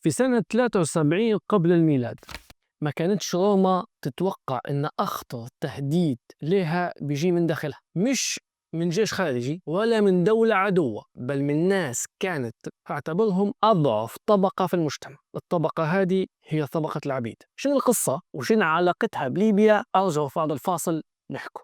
في سنة 73 قبل الميلاد ما كانتش روما تتوقع إن أخطر تهديد لها بيجي من داخلها، مش من جيش خارجي ولا من دولة عدوة، بل من ناس كانت تعتبرهم أضعف طبقة في المجتمع. الطبقة هذه هي طبقة العبيد. شنو القصة وشنو علاقتها بليبيا؟ أرجو بعد الفاصل نحكوا.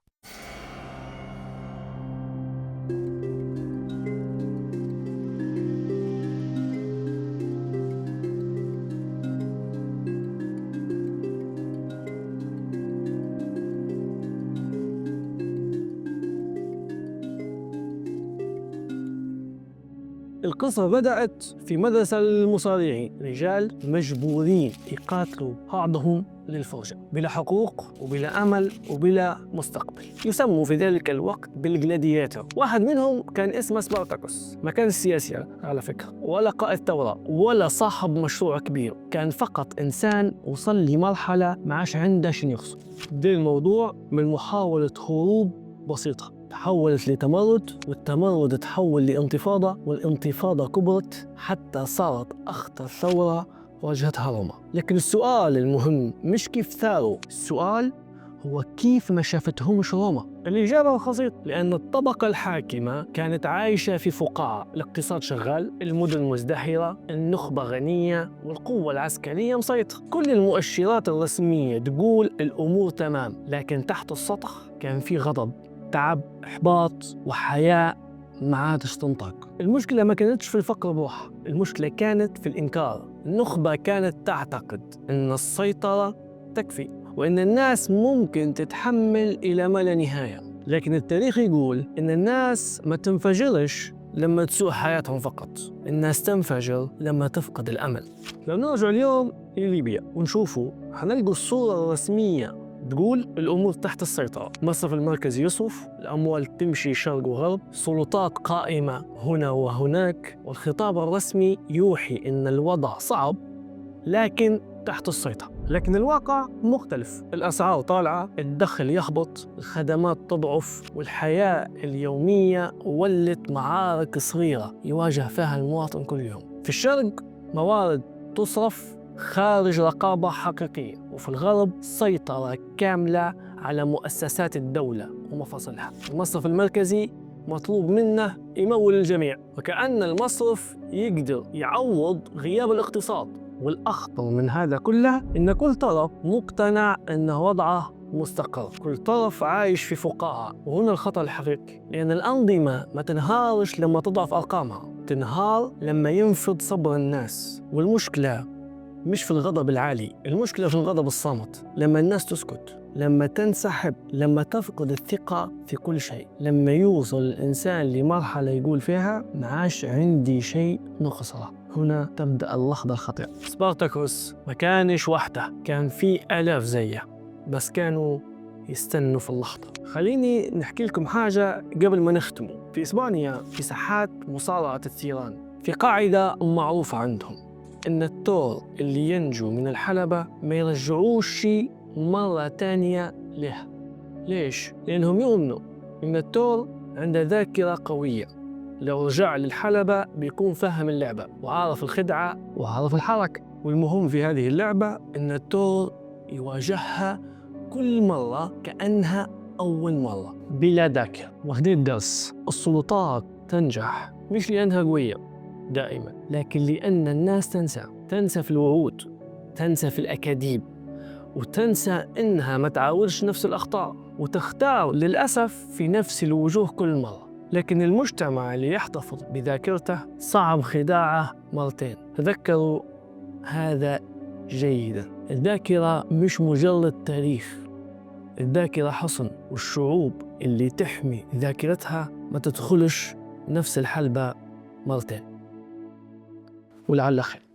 القصة بدأت في مدرسة للمصارعين، رجال مجبورين يقاتلوا بعضهم للفرجة بلا حقوق وبلا أمل وبلا مستقبل، يسموا في ذلك الوقت بالجلادياتور. واحد منهم كان اسمه سبارتاكوس، ما كان سياسي على فكرة ولا قائد ثورة ولا صاحب مشروع كبير، كان فقط إنسان وصل لمرحلة ما عادش عنده شنو يخسر. ده الموضوع من محاولة هروب بسيطة تحولت لتمرد، والتمرد تحول لانتفاضة، والانتفاضة كبرت حتى صارت أخطر ثورة واجهتها روما. لكن السؤال المهم مش كيف ثاروا، السؤال هو كيف ما شافتهمش روما. الإجابة بسيطة، لأن الطبقة الحاكمة كانت عايشة في فقاعة، الاقتصاد شغال، المدن مزدهرة، النخبة غنية، والقوة العسكرية مسيطرة. كل المؤشرات الرسمية تقول الأمور تمام، لكن تحت السطح كان في غضب، تعب، إحباط، وحياة ما عادش تنطق. المشكلة ما كانتش في الفقر بوحة، المشكلة كانت في الإنكار. النخبة كانت تعتقد أن السيطرة تكفي وأن الناس ممكن تتحمل إلى ما لا نهاية. لكن التاريخ يقول أن الناس ما تنفجرش لما تسوء حياتهم فقط، الناس تنفجر لما تفقد الأمل. لو نرجع اليوم لليبيا ونشوفوا هنلقوا الصورة الرسمية تقول الأمور تحت السيطرة، المصرف المركزي يصرف، الأموال تمشي شرق وغرب، سلطات قائمة هنا وهناك، والخطاب الرسمي يوحي أن الوضع صعب لكن تحت السيطرة. لكن الواقع مختلف، الأسعار طالعة، الدخل يهبط، الخدمات تضعف، والحياة اليومية ولت معارك صغيرة يواجه فيها المواطن كل يوم. في الشرق موارد تصرف خارج رقابة حقيقية، وفي الغرب سيطرة كاملة على مؤسسات الدولة ومفاصلها. المصرف المركزي مطلوب منه يمول الجميع، وكأن المصرف يقدر يعوض غياب الاقتصاد. والأخطر من هذا كله إن كل طرف مقتنع أن وضعه مستقر، كل طرف عايش في فقاعة. وهنا الخطر الحقيقي، لأن الأنظمة ما تنهارش لما تضعف أرقامها، تنهار لما ينفض صبر الناس. والمشكلة مش في الغضب العالي، المشكلة في الغضب الصامت، لما الناس تسكت، لما تنسحب، لما تفقد الثقة في كل شيء، لما يوصل الإنسان لمرحلة يقول فيها ما عاش عندي شيء نخسره. هنا تبدأ اللحظة الخطيرة. سبارتاكوس ما كانش وحده، كان في آلاف زيه، بس كانوا يستنوا في اللحظة. خليني نحكي لكم حاجة قبل ما نختم. في إسبانيا في ساحات مصارعة الثيران في قاعدة معروفة عندهم، إن الثور اللي ينجو من الحلبة ما يرجعوش مرة تانية له. ليش؟ لأنهم يؤمنوا إن الثور عنده ذاكرة قوية، لو رجع للحلبة بيكون فهم اللعبة وعارف الخدعة وعارف الحركة. والمهم في هذه اللعبة إن الثور يواجهها كل مرة كأنها أول مرة بلا ذاكرة. واخدين الدرس، السلطات تنجح مش لأنها قوية دائما، لكن لأن الناس تنسى في الوعود، تنسى في الأكاذيب، وتنسى إنها ما تعاودش نفس الأخطاء، وتختار للأسف في نفس الوجوه كل مرة. لكن المجتمع اللي يحتفظ بذاكرته صعب خداعه مرتين. تذكروا هذا جيدا، الذاكرة مش مجرد تاريخ، الذاكرة حصن، والشعوب اللي تحمي ذاكرتها ما تدخلش نفس الحلبة مرتين. ولعل خير.